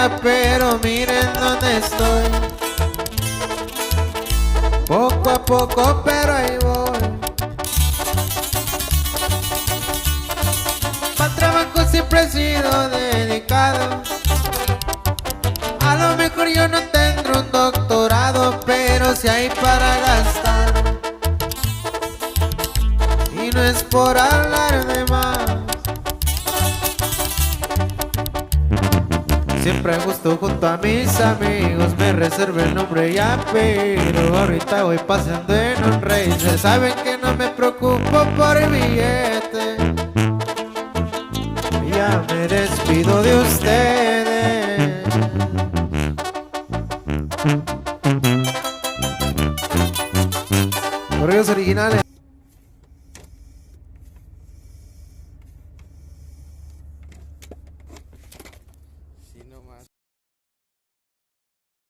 vida, pero miren dónde estoy. Poco a poco, pero ahí voy. Para trabajo siempre he sido dedicado. A lo mejor yo no tendré un doctorado, pero si hay para gastar. Y no es por hablar de más. Siempre gusto junto a mis amigos, me reservo el nombre ya, pero ahorita voy pasando en un racer. Saben que no me preocupo por el billete. Ya me despido de ustedes. Correos originales.